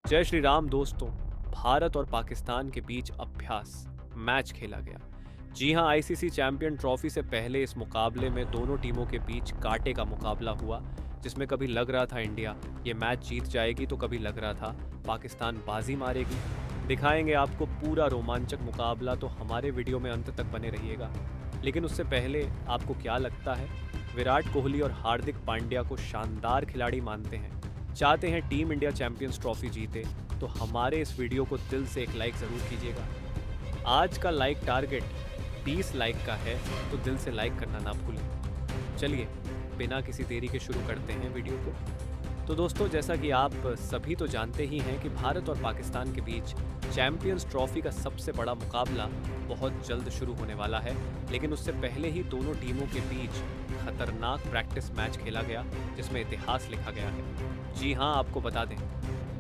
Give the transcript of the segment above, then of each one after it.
जय श्री राम दोस्तों। भारत और पाकिस्तान के बीच अभ्यास मैच खेला गया। जी हां, आईसीसी चैंपियन ट्रॉफी से पहले इस मुकाबले में दोनों टीमों के बीच कांटे का मुकाबला हुआ, जिसमें कभी लग रहा था इंडिया ये मैच जीत जाएगी तो कभी लग रहा था पाकिस्तान बाजी मारेगी। दिखाएंगे आपको पूरा रोमांचक मुकाबला, तो हमारे वीडियो में अंत तक बने रहिएगा। लेकिन उससे पहले आपको क्या लगता है, विराट कोहली और हार्दिक पांड्या को शानदार खिलाड़ी मानते हैं, चाहते हैं टीम इंडिया चैंपियंस ट्रॉफी जीते, तो हमारे इस वीडियो को दिल से एक लाइक ज़रूर कीजिएगा। आज का लाइक टारगेट 20 लाइक का है, तो दिल से लाइक करना ना भूलें। चलिए बिना किसी देरी के शुरू करते हैं वीडियो को। तो दोस्तों, जैसा कि आप सभी तो जानते ही हैं कि भारत और पाकिस्तान के बीच चैंपियंस ट्रॉफी का सबसे बड़ा मुकाबला बहुत जल्द शुरू होने वाला है। लेकिन उससे पहले ही दोनों टीमों के बीच खतरनाक प्रैक्टिस मैच खेला गया, जिसमें इतिहास लिखा गया है। जी हां, आपको बता दें,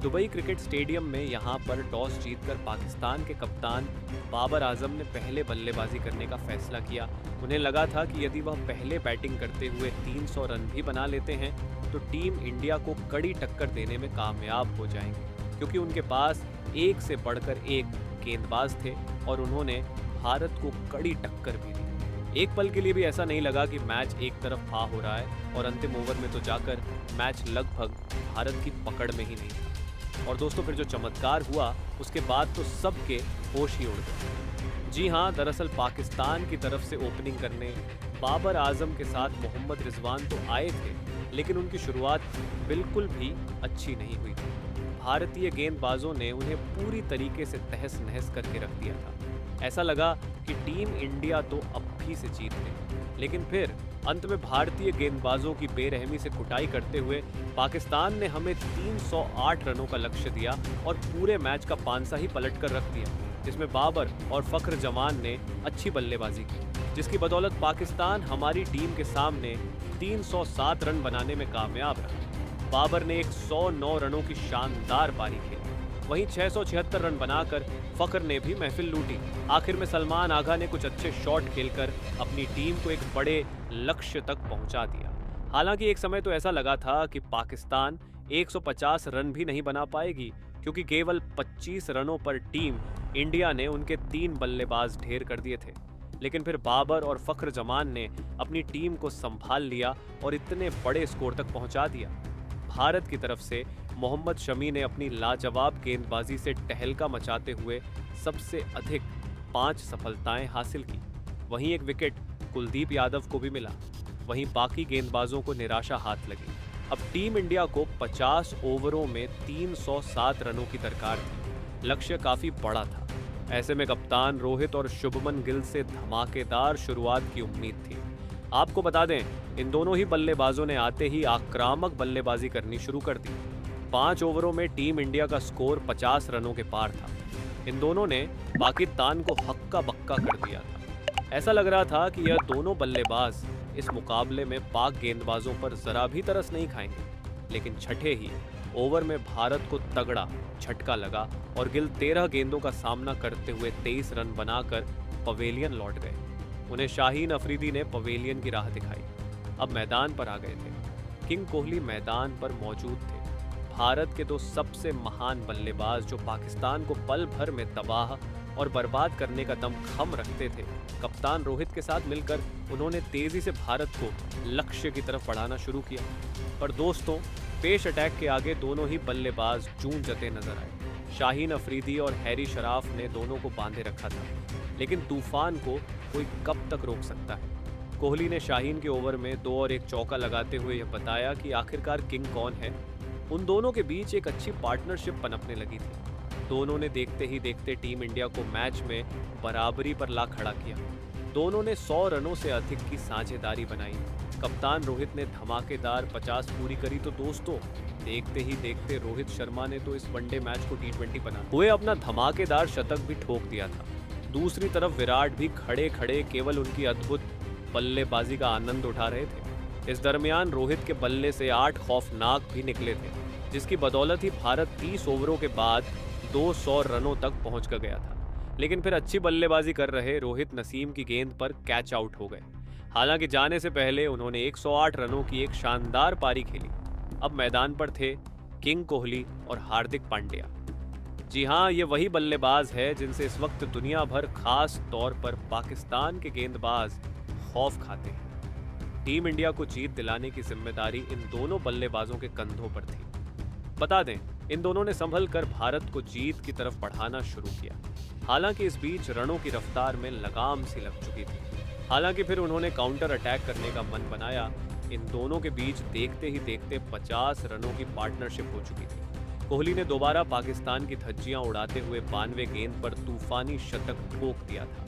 दुबई क्रिकेट स्टेडियम में यहां पर टॉस जीतकर पाकिस्तान के कप्तान बाबर आजम ने पहले बल्लेबाजी करने का फैसला किया। उन्हें लगा था कि यदि वह पहले बैटिंग करते हुए 300 रन भी बना लेते हैं तो टीम इंडिया को कड़ी टक्कर देने में कामयाब हो जाएंगे, क्योंकि उनके पास एक से बढ़कर एक गेंदबाज थे और उन्होंने भारत को कड़ी टक्कर भी दी। एक पल के लिए भी ऐसा नहीं लगा कि मैच एक तरफ फा हो रहा है, और अंतिम ओवर में तो जाकर मैच लगभग भारत की पकड़ में ही नहीं था। और दोस्तों, फिर जो चमत्कार हुआ उसके बाद तो सबके होश ही उड़ गए। जी हां, दरअसल पाकिस्तान की तरफ से ओपनिंग करने बाबर आजम के साथ मोहम्मद रिजवान तो आए थे, लेकिन उनकी शुरुआत बिल्कुल भी अच्छी नहीं हुई थी। भारतीय गेंदबाजों ने उन्हें पूरी तरीके से तहस नहस करके रख दिया था। ऐसा लगा कि टीम इंडिया तो अब भी से जीत गई। लेकिन फिर अंत में भारतीय गेंदबाजों की बेरहमी से कुटाई करते हुए पाकिस्तान ने हमें 308 रनों का लक्ष्य दिया और पूरे मैच का पांसा ही पलट कर रख दिया, जिसमें बाबर और फख्र जमान ने अच्छी बल्लेबाजी की, जिसकी बदौलत पाकिस्तान हमारी टीम के सामने 307 रन बनाने में कामयाब रहा। बाबर ने 109 रनों की शानदार पारी खेली, वहीं 676 रन बनाकर फखर ने भी महफिल लूटी। आखिर में सलमान आगा ने कुछ अच्छे शॉट खेलकर अपनी टीम को एक बड़े लक्ष्य तक पहुंचा दिया। हालांकि एक समय तो ऐसा लगा था कि पाकिस्तान 150 रन भी नहीं बना पाएगी, क्योंकि केवल 25 रनों पर टीम इंडिया ने उनके 3 बल्लेबाज ढेर कर दिए थे। लेकिन फिर बाबर और फख्र जमान ने अपनी टीम को संभाल लिया और इतने बड़े स्कोर तक पहुंचा दिया। भारत की तरफ से मोहम्मद शमी ने अपनी लाजवाब गेंदबाजी से टहलका मचाते हुए सबसे अधिक 5 सफलताएं हासिल की। वहीं एक विकेट कुलदीप यादव को भी मिला। वहीं बाकी गेंदबाजों को निराशा हाथ लगी। अब टीम इंडिया को 50 ओवरों में 307 रनों की दरकार थी। लक्ष्य काफी बड़ा था। ऐसे में कप्तान रोहित और शुभमन गिल से धमाकेदार शुरुआत की उम्मीद थी। आपको बता दें, इन दोनों ही बल्लेबाजों ने आते ही आक्रामक बल्लेबाजी करनी शुरू कर दी। 5 ओवरों में टीम इंडिया का स्कोर 50 रनों के पार था। इन दोनों ने पाकिस्तान को हक्का बक्का कर दिया था। ऐसा लग रहा था कि यह दोनों बल्लेबाज इस मुकाबले में पाक गेंदबाजों पर जरा भी तरस नहीं खाएंगे। लेकिन छठे ही ओवर में भारत को तगड़ा झटका लगा और गिल 13 गेंदों का सामना करते हुए 23 रन बनाकर पवेलियन लौट गए। उन्हें शाहीन अफरीदी ने पवेलियन की राह दिखाई। अब मैदान पर आ गए थे। किंग कोहली मैदान पर मौजूद थे। भारत के 2 सबसे महान बल्लेबाज जो पाकिस्तान को पल भर में तबाह और बर्बाद करने का दमखम रखते थे, कप्तान रोहित के साथ मिलकर उन्होंने तेजी से भारत को लक्ष्य की तरफ बढ़ाना शुरू किया। पर दोस्तों, पेश अटैक के आगे दोनों ही बल्लेबाज जूझते नजर आए। शाहीन अफरीदी और हैरी शराफ ने दोनों को बांधे रखा था, लेकिन तूफान को कोई कब तक रोक सकता है। कोहली ने शाहीन के ओवर में 2 और 1 चौका लगाते हुए यह बताया कि आखिरकार किंग कौन है। उन दोनों के बीच एक अच्छी पार्टनरशिप पनपने लगी थी। दोनों ने देखते ही देखते टीम इंडिया को मैच में बराबरी पर ला खड़ा किया। दोनों ने 100 रनों से अधिक की साझेदारी बनाई। कप्तान रोहित ने धमाकेदार 50 पूरी करी, तो दोस्तों देखते ही देखते रोहित शर्मा ने तो इस वनडे मैच को T20 बना हुए अपना धमाकेदार शतक भी ठोक दिया था। दूसरी तरफ विराट भी खड़े खड़े केवल उनकी अद्भुत बल्लेबाजी का आनंद उठा रहे थे। इस दरमियान रोहित के बल्ले से 8 खौफनाक भी निकले थे, जिसकी बदौलत ही भारत 30 ओवरों के बाद 200 रनों तक पहुंच गया था। लेकिन फिर अच्छी बल्लेबाजी कर रहे रोहित नसीम की गेंद पर कैच आउट हो गए। हालांकि जाने से पहले उन्होंने 108 रनों की एक शानदार पारी खेली। अब मैदान पर थे किंग कोहली और हार्दिक पांड्या। जी हाँ, ये वही बल्लेबाज है जिनसे इस वक्त दुनिया भर, खास तौर पर पाकिस्तान के गेंदबाज खौफ खाते हैं। टीम इंडिया को जीत दिलाने की जिम्मेदारी इन दोनों बल्लेबाजों के कंधों पर थी। बता दें, इन दोनों ने संभल कर भारत को जीत की तरफ बढ़ाना शुरू किया। हालांकि इस बीच रनों की रफ्तार में लगाम सी लग चुकी थी। हालांकि फिर उन्होंने काउंटर अटैक करने का मन बनाया। इन दोनों के बीच देखते ही देखते 50 रनों की पार्टनरशिप हो चुकी थी। कोहली ने दोबारा पाकिस्तान की धज्जियां उड़ाते हुए 92 गेंद पर तूफानी शतक ठोक दिया था।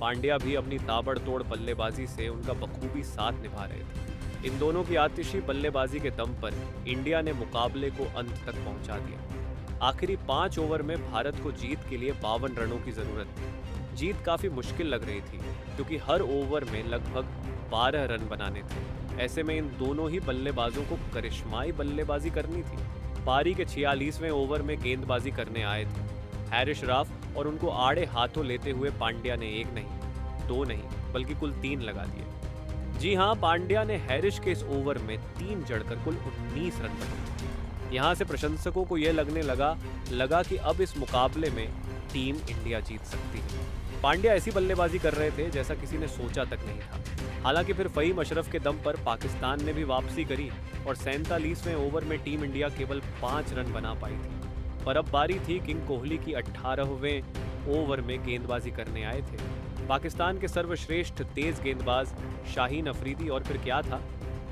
पांड्या भी अपनी ताबड़तोड़ बल्लेबाजी से उनका बखूबी साथ निभा रहे थे। इन दोनों की आतिशी बल्लेबाजी के दम पर इंडिया ने मुकाबले को अंत तक पहुंचा दिया। आखिरी 5 ओवर में भारत को जीत के लिए 52 रनों की जरूरत थी। जीत काफी मुश्किल लग रही थी क्योंकि हर ओवर में लगभग 12 रन बनाने थे। ऐसे में इन दोनों ही बल्लेबाजों को करिश्माई बल्लेबाजी करनी थी। पारी के 46वें ओवर में गेंदबाजी करने आए थे हैरिश राफ, और उनको आड़े हाथों लेते हुए पांड्या ने 1 नहीं, 2 नहीं, बल्कि कुल 3 लगा दिए। जी हाँ, पांड्या ने हैरिश के इस ओवर में 3 जड़कर कुल 19 रन बनाए। यहाँ से प्रशंसकों को यह लगने लगा कि अब इस मुकाबले में टीम इंडिया जीत सकती है। पांड्या ऐसी बल्लेबाजी कर रहे थे जैसा किसी ने सोचा तक नहीं था। हालांकि फिर फहीम अशरफ के दम पर पाकिस्तान ने भी वापसी करी और 47वें ओवर में टीम इंडिया केवल 5 रन बना पाई थी। पर अब बारी थी किंग कोहली की 18वें ओवर में गेंदबाजी करने आए थे पाकिस्तान के सर्वश्रेष्ठ तेज गेंदबाज शाहीन अफरीदी। और फिर क्या था,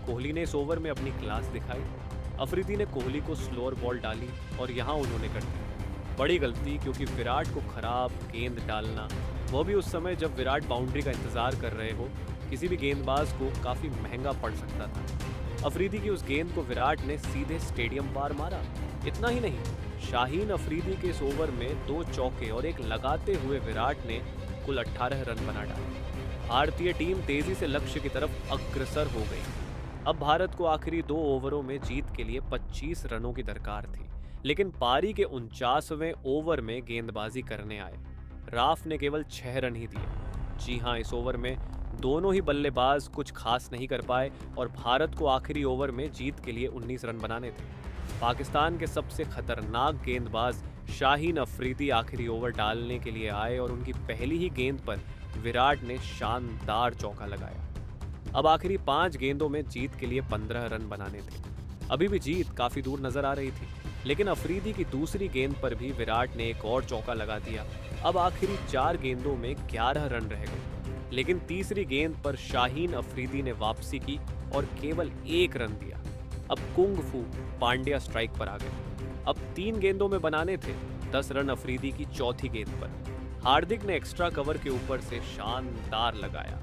कोहली ने इस ओवर में अपनी क्लास दिखाई। अफरीदी ने कोहली को स्लोअर बॉल डाली और यहाँ उन्होंने कर दी बड़ी गलती, क्योंकि विराट को खराब गेंद डालना, वो भी उस समय जब विराट बाउंड्री का इंतजार कर रहे हो, किसी भी गेंदबाज को काफी महंगा पड़ सकता था। अफरीदी की उस गेंद को विराट ने सीधे स्टेडियम पार मारा। इतना ही नहीं, शाहीन अफरीदी के इस ओवर में 2 चौके और 1 लगाते हुए विराट ने कुल 18 रन बना डाले। भारतीय टीम तेजी से लक्ष्य की तरफ अग्रसर हो गई। अब भारत को आखिरी 2 ओवरों में जीत के लिए 25 रनों की दरकार थी, लेकिन पारी के 49वें ओवर में गेंदबाजी करने आए राफ ने केवल 6 रन ही दिए। जी हाँ, इस ओवर में दोनों ही बल्लेबाज कुछ खास नहीं कर पाए और भारत को आखिरी ओवर में जीत के लिए 19 रन बनाने थे। पाकिस्तान के सबसे खतरनाक गेंदबाज शाहीन अफरीदी आखिरी ओवर डालने के लिए आए और उनकी पहली ही गेंद पर विराट ने शानदार चौका लगाया। अब आखिरी 5 गेंदों में जीत के लिए 15 रन बनाने थे। अभी भी जीत काफी दूर नजर आ रही थी, लेकिन अफरीदी की दूसरी गेंद पर भी विराट ने एक और चौका लगा दिया। अब आखिरी 4 गेंदों में 11 रन रह गए, लेकिन तीसरी गेंद पर शाहीन अफरीदी ने वापसी की और केवल 1 रन दिया। अब कुंग फू पांड्या स्ट्राइक पर आ गए। अब 3 गेंदों में बनाने थे 10 रन अफरीदी की चौथी गेंद पर। हार्दिक ने एक्स्ट्रा कवर के ऊपर से शानदार लगाया।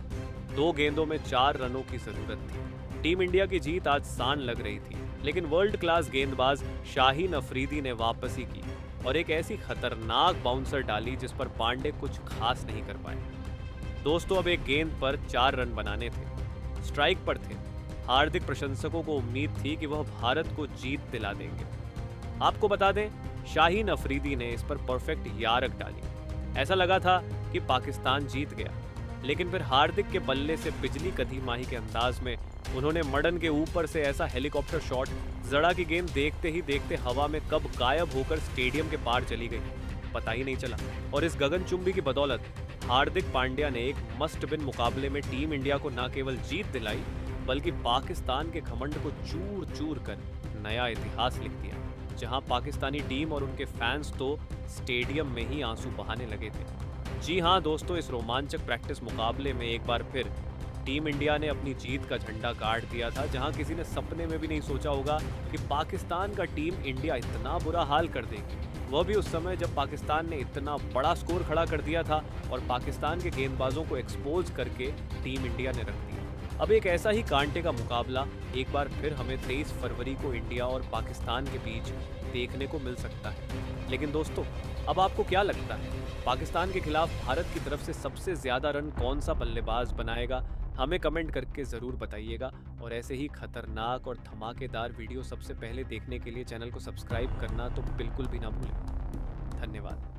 2 गेंदों में 4 रनों की जरूरत थी। टीम इंडिया की जीत आज सान लग रही थी, लेकिन वर्ल्ड क्लास गेंदबाज शाहीन अफरीदी ने वापसी की और एक ऐसी खतरनाक बाउंसर डाली जिस पर पांडे कुछ खास नहीं कर पाए। दोस्तों, अब एक गेंद पर 4 रन बनाने थे, स्ट्राइक पर थे। हार्दिक प्रशंसकों को उम्मीद थी कि वह भारत को जीत दिला देंगे। आपको बता दें, शाहीन अफरीदी ने इस पर परफेक्ट यारक डाली। ऐसा लगा था कि पाकिस्तान जीत गया, लेकिन फिर हार्दिक के बल्ले से बिजली कधी माही के अंदाज में उन्होंने मडन के ऊपर से ऐसा हेलीकॉप्टर शॉट, जड़ा की गेंद देखते ही देखते हवा में कब गायब होकर स्टेडियम के पार चली गई, पता ही नहीं चला। और इस गगनचुंबी की बदौलत हार्दिक पांड्या ने एक मस्ट विन मुकाबले में टीम इंडिया को न केवल जीत दिलाई, बल्कि पाकिस्तान के घमंड को चूर चूर कर नया इतिहास लिख दिया, जहां पाकिस्तानी टीम और उनके फैंस तो स्टेडियम में ही आंसू बहाने लगे थे। जी हाँ दोस्तों, इस रोमांचक प्रैक्टिस मुकाबले में एक बार फिर टीम इंडिया ने अपनी जीत का झंडा गाड़ दिया था, जहां किसी ने सपने में भी नहीं सोचा होगा कि पाकिस्तान का टीम इंडिया इतना बुरा हाल कर देगी, वह भी उस समय जब पाकिस्तान ने इतना बड़ा स्कोर खड़ा कर दिया था और पाकिस्तान के गेंदबाजों को एक्सपोज करके टीम इंडिया ने रख दिया। अब एक ऐसा ही कांटे का मुकाबला एक बार फिर हमें 23 फरवरी को इंडिया और पाकिस्तान के बीच देखने को मिल सकता है। लेकिन दोस्तों, अब आपको क्या लगता है, पाकिस्तान के खिलाफ भारत की तरफ से सबसे ज्यादा रन कौन सा बल्लेबाज बनाएगा? हमें कमेंट करके ज़रूर बताइएगा। और ऐसे ही खतरनाक और धमाकेदार वीडियो सबसे पहले देखने के लिए चैनल को सब्सक्राइब करना तो बिल्कुल भी ना भूलें। धन्यवाद।